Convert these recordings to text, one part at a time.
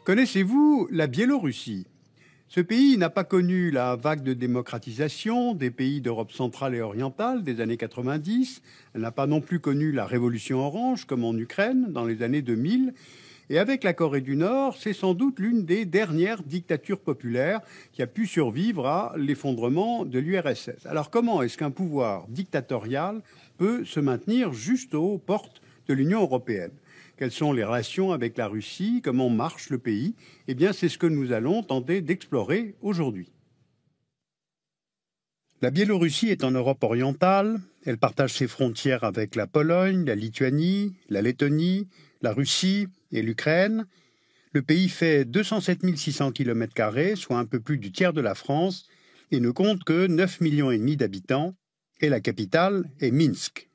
Connaissez-vous la Biélorussie? Ce pays n'a pas connu la vague de démocratisation des pays d'Europe centrale et orientale des années 90. Elle n'a pas non plus connu la révolution orange comme en Ukraine dans les années 2000. Et avec la Corée du Nord, c'est sans doute l'une des dernières dictatures populaires qui a pu survivre à l'effondrement de l'URSS. Alors comment est-ce qu'un pouvoir dictatorial peut se maintenir juste aux portes de l'Union européenne? Quelles sont les relations avec la Russie? Comment marche le pays? Eh bien, c'est ce que nous allons tenter d'explorer aujourd'hui. La Biélorussie est en Europe orientale. Elle partage ses frontières avec la Pologne, la Lituanie, la Lettonie, la Russie et l'Ukraine. Le pays fait 207 600 km², soit un peu plus du tiers de la France, et ne compte que 9,5 millions d'habitants, et la capitale est Minsk.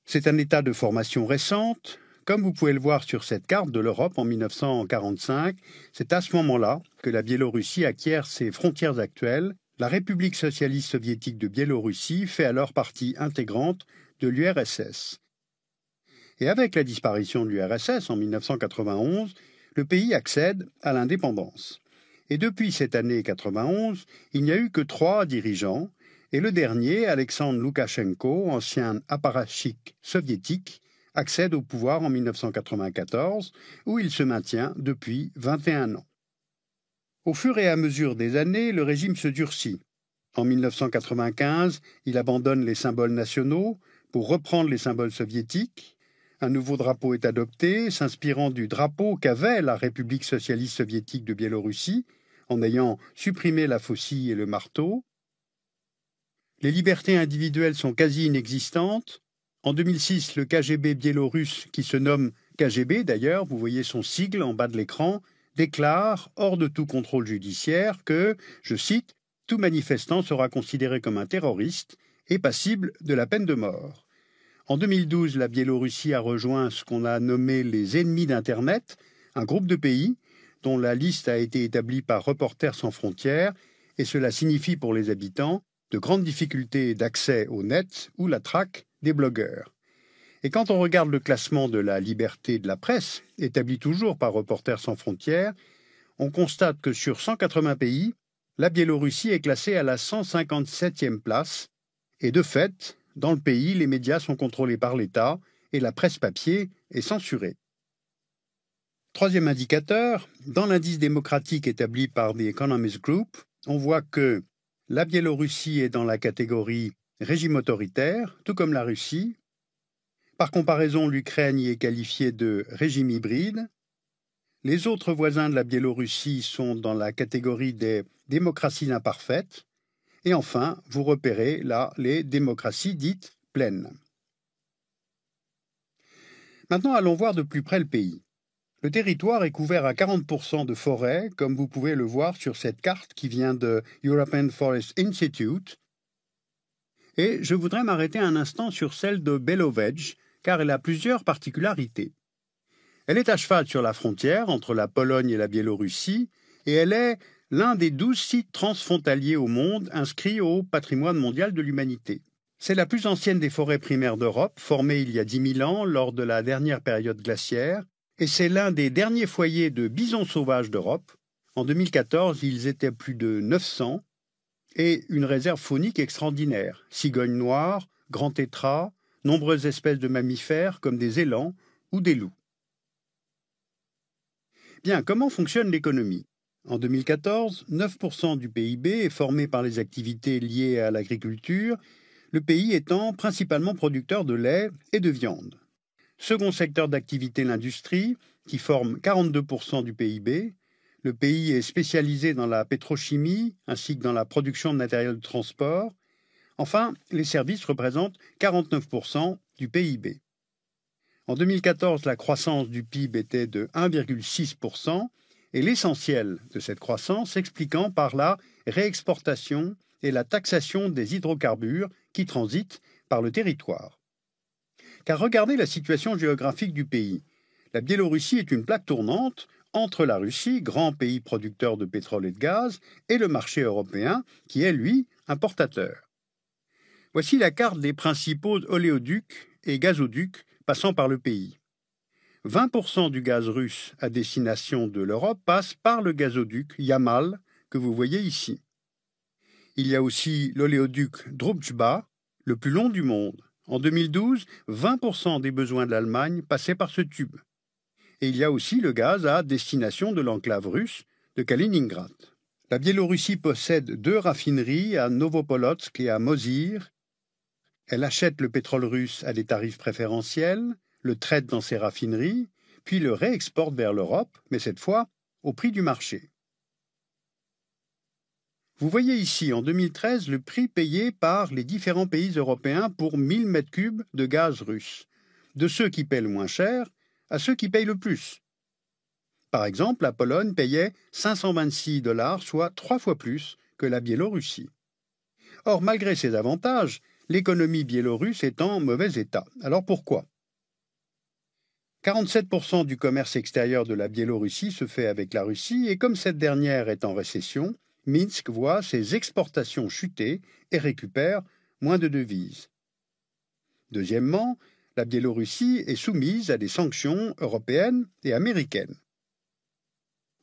C'est un État de formation récente. Comme vous pouvez le voir sur cette carte de l'Europe en 1945, c'est à ce moment-là que la Biélorussie acquiert ses frontières actuelles. La République socialiste soviétique de Biélorussie fait alors partie intégrante de l'URSS. Et avec la disparition de l'URSS en 1991, le pays accède à l'indépendance. Et depuis cette année 91, il n'y a eu que 3 dirigeants, et le dernier, Alexandre Loukachenko, ancien apparatchik soviétique, accède au pouvoir en 1994, où il se maintient depuis 21 ans. Au fur et à mesure des années, le régime se durcit. En 1995, il abandonne les symboles nationaux pour reprendre les symboles soviétiques. Un nouveau drapeau est adopté, s'inspirant du drapeau qu'avait la République socialiste soviétique de Biélorussie, en ayant supprimé la faucille et le marteau. Les libertés individuelles sont quasi inexistantes. En 2006, le KGB biélorusse, qui se nomme KGB d'ailleurs, vous voyez son sigle en bas de l'écran, déclare, hors de tout contrôle judiciaire, que, je cite, « tout manifestant sera considéré comme un terroriste et passible de la peine de mort ». En 2012, la Biélorussie a rejoint ce qu'on a nommé les ennemis d'Internet, un groupe de pays dont la liste a été établie par Reporters sans frontières, et cela signifie pour les habitants de grandes difficultés d'accès au net ou la traque des blogueurs. Et quand on regarde le classement de la liberté de la presse, établi toujours par Reporters sans frontières, on constate que sur 180 pays, la Biélorussie est classée à la 157e place, et de fait, dans le pays, les médias sont contrôlés par l'État et la presse papier est censurée. Troisième indicateur, dans l'indice démocratique établi par The Economist Group, on voit que la Biélorussie est dans la catégorie régime autoritaire, tout comme la Russie. Par comparaison, l'Ukraine y est qualifiée de régime hybride. Les autres voisins de la Biélorussie sont dans la catégorie des démocraties imparfaites. Et enfin, vous repérez là les démocraties dites pleines. Maintenant, allons voir de plus près le pays. Le territoire est couvert à 40% de forêts, comme vous pouvez le voir sur cette carte qui vient de European Forest Institute. Et je voudrais m'arrêter un instant sur celle de Belovej, car elle a plusieurs particularités. Elle est à cheval sur la frontière entre la Pologne et la Biélorussie, et elle est l'un des 12 sites transfrontaliers au monde inscrits au patrimoine mondial de l'humanité. C'est la plus ancienne des forêts primaires d'Europe, formée il y a 10 000 ans lors de la dernière période glaciaire, et c'est l'un des derniers foyers de bisons sauvages d'Europe. En 2014, ils étaient plus de 900, et une réserve faunique extraordinaire. Cigognes noires, grands tétras, nombreuses espèces de mammifères comme des élans ou des loups. Bien, comment fonctionne l'économie? En 2014, 9% du PIB est formé par les activités liées à l'agriculture, le pays étant principalement producteur de lait et de viande. Second secteur d'activité, l'industrie, qui forme 42% du PIB. Le pays est spécialisé dans la pétrochimie ainsi que dans la production de matériel de transport. Enfin, les services représentent 49% du PIB. En 2014, la croissance du PIB était de 1,6%, et l'essentiel de cette croissance s'expliquant par la réexportation et la taxation des hydrocarbures qui transitent par le territoire. Car regardez la situation géographique du pays. La Biélorussie est une plaque tournante entre la Russie, grand pays producteur de pétrole et de gaz, et le marché européen, qui est, lui, importateur. Voici la carte des principaux oléoducs et gazoducs passant par le pays. 20% du gaz russe à destination de l'Europe passe par le gazoduc Yamal que vous voyez ici. Il y a aussi l'oléoduc Druzhba, le plus long du monde. En 2012, 20% des besoins de l'Allemagne passaient par ce tube. Et il y a aussi le gaz à destination de l'enclave russe de Kaliningrad. La Biélorussie possède 2 raffineries à Novopolotsk et à Mozyr. Elle achète le pétrole russe à des tarifs préférentiels, le traite dans ses raffineries, puis le réexporte vers l'Europe, mais cette fois au prix du marché. Vous voyez ici en 2013 le prix payé par les différents pays européens pour 1000 m3 de gaz russe, de ceux qui paient le moins cher à ceux qui payent le plus. Par exemple, la Pologne payait 526 $, soit 3 fois plus que la Biélorussie. Or, malgré ces avantages, l'économie biélorusse est en mauvais état. Alors pourquoi ? 47% du commerce extérieur de la Biélorussie se fait avec la Russie et comme cette dernière est en récession, Minsk voit ses exportations chuter et récupère moins de devises. Deuxièmement, la Biélorussie est soumise à des sanctions européennes et américaines.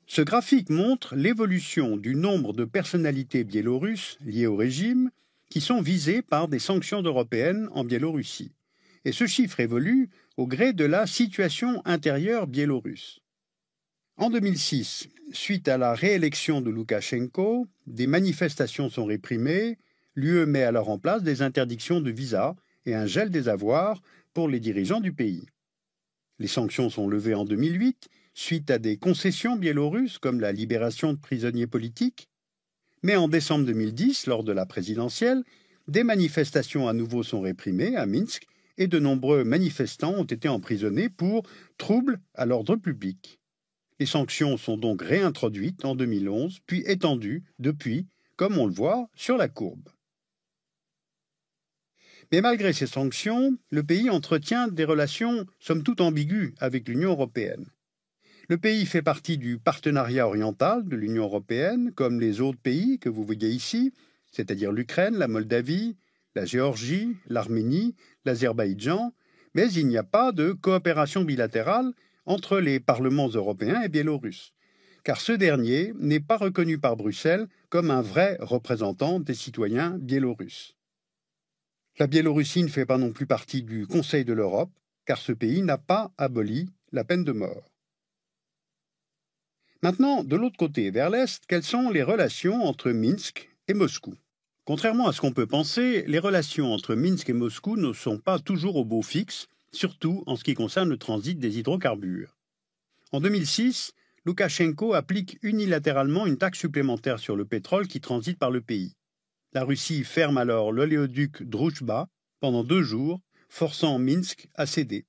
Ce graphique montre l'évolution du nombre de personnalités biélorusses liées au régime qui sont visées par des sanctions européennes en Biélorussie. Et ce chiffre évolue au gré de la situation intérieure biélorusse. En 2006, suite à la réélection de Loukachenko, des manifestations sont réprimées, l'UE met alors en place des interdictions de visa et un gel des avoirs pour les dirigeants du pays. Les sanctions sont levées en 2008, suite à des concessions biélorusses comme la libération de prisonniers politiques, mais en décembre 2010, lors de la présidentielle, des manifestations à nouveau sont réprimées à Minsk et de nombreux manifestants ont été emprisonnés pour troubles à l'ordre public. Les sanctions sont donc réintroduites en 2011, puis étendues depuis, comme on le voit sur la courbe. Mais malgré ces sanctions, le pays entretient des relations somme toute ambiguës avec l'Union européenne. Le pays fait partie du partenariat oriental de l'Union européenne, comme les autres pays que vous voyez ici, c'est-à-dire l'Ukraine, la Moldavie, la Géorgie, l'Arménie, l'Azerbaïdjan, mais il n'y a pas de coopération bilatérale entre les parlements européens et biélorusses, car ce dernier n'est pas reconnu par Bruxelles comme un vrai représentant des citoyens biélorusses. La Biélorussie ne fait pas non plus partie du Conseil de l'Europe, car ce pays n'a pas aboli la peine de mort. Maintenant, de l'autre côté, vers l'Est, quelles sont les relations entre Minsk et Moscou ? Contrairement à ce qu'on peut penser, les relations entre Minsk et Moscou ne sont pas toujours au beau fixe, surtout en ce qui concerne le transit des hydrocarbures. En 2006, Loukachenko applique unilatéralement une taxe supplémentaire sur le pétrole qui transite par le pays. La Russie ferme alors l'oléoduc Druzhba pendant 2 jours, forçant Minsk à céder.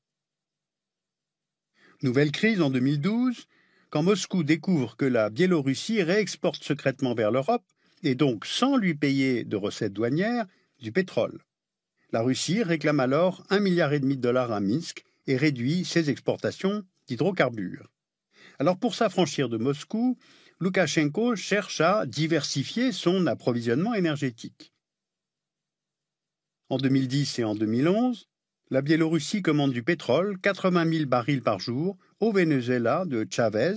Nouvelle crise en 2012, quand Moscou découvre que la Biélorussie réexporte secrètement vers l'Europe, et donc sans lui payer de recettes douanières, du pétrole. La Russie réclame alors 1,5 milliard de dollars à Minsk et réduit ses exportations d'hydrocarbures. Alors pour s'affranchir de Moscou, Loukachenko cherche à diversifier son approvisionnement énergétique. En 2010 et en 2011, la Biélorussie commande du pétrole, 80 000 barils par jour, au Venezuela de Chavez,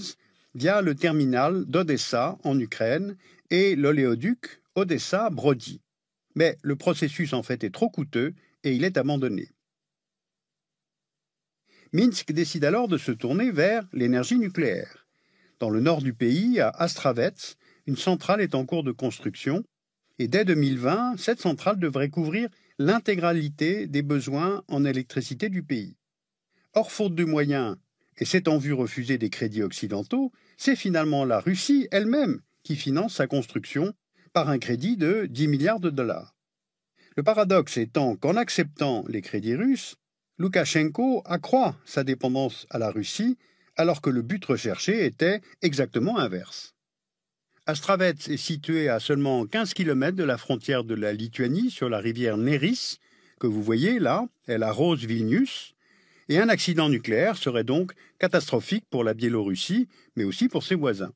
via le terminal d'Odessa en Ukraine et l'oléoduc Odessa-Brody. Mais le processus en fait est trop coûteux et il est abandonné. Minsk décide alors de se tourner vers l'énergie nucléaire. Dans le nord du pays, à Astravets, une centrale est en cours de construction et dès 2020, cette centrale devrait couvrir l'intégralité des besoins en électricité du pays. Or, faute de moyens, et s'étant vu refuser des crédits occidentaux, c'est finalement la Russie elle-même qui finance sa construction par un crédit de 10 milliards de dollars. Le paradoxe étant qu'en acceptant les crédits russes, Loukachenko accroît sa dépendance à la Russie alors que le but recherché était exactement inverse. Astravets est situé à seulement 15 km de la frontière de la Lituanie sur la rivière Neris, que vous voyez là, elle arrose Vilnius, et un accident nucléaire serait donc catastrophique pour la Biélorussie, mais aussi pour ses voisins.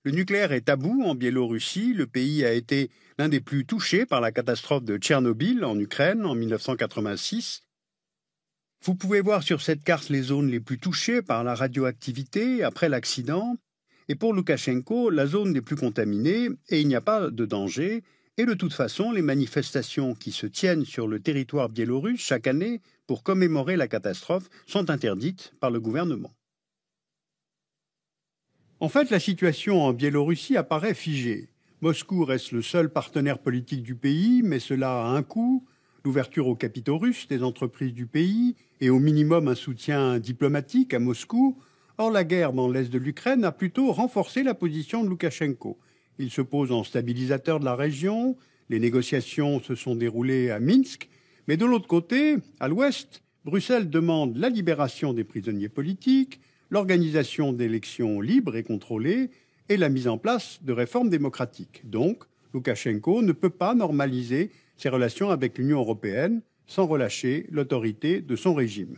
Le nucléaire est tabou en Biélorussie, le pays a été l'un des plus touchés par la catastrophe de Tchernobyl en Ukraine en 1986. Vous pouvez voir sur cette carte les zones les plus touchées par la radioactivité après l'accident. Et pour Loukachenko, la zone les plus contaminée et il n'y a pas de danger. Et de toute façon, les manifestations qui se tiennent sur le territoire biélorusse chaque année pour commémorer la catastrophe sont interdites par le gouvernement. En fait, la situation en Biélorussie apparaît figée. Moscou reste le seul partenaire politique du pays, mais cela a un coût. L'ouverture aux capitaux russes des entreprises du pays et au minimum un soutien diplomatique à Moscou. Or, la guerre dans l'est de l'Ukraine a plutôt renforcé la position de Loukachenko. Il se pose en stabilisateur de la région, les négociations se sont déroulées à Minsk, mais de l'autre côté, à l'ouest, Bruxelles demande la libération des prisonniers politiques, l'organisation d'élections libres et contrôlées et la mise en place de réformes démocratiques. Donc, Loukachenko ne peut pas normaliser ses relations avec l'Union européenne sans relâcher l'autorité de son régime.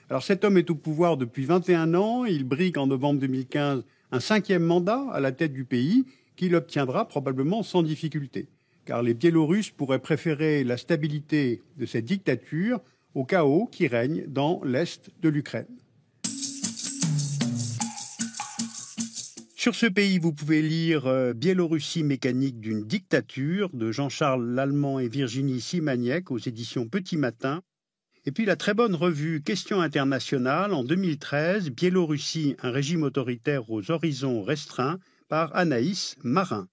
Alors cet homme est au pouvoir depuis 21 ans, il brigue en novembre 2015 un 5e mandat à la tête du pays qu'il obtiendra probablement sans difficulté, car les Biélorusses pourraient préférer la stabilité de cette dictature au chaos qui règne dans l'est de l'Ukraine. Sur ce pays, vous pouvez lire Biélorussie mécanique d'une dictature de Jean-Charles Lallemand et Virginie Simaniec aux éditions Petit Matin. Et puis la très bonne revue Questions internationales en 2013, Biélorussie, un régime autoritaire aux horizons restreints, par Anaïs Marin.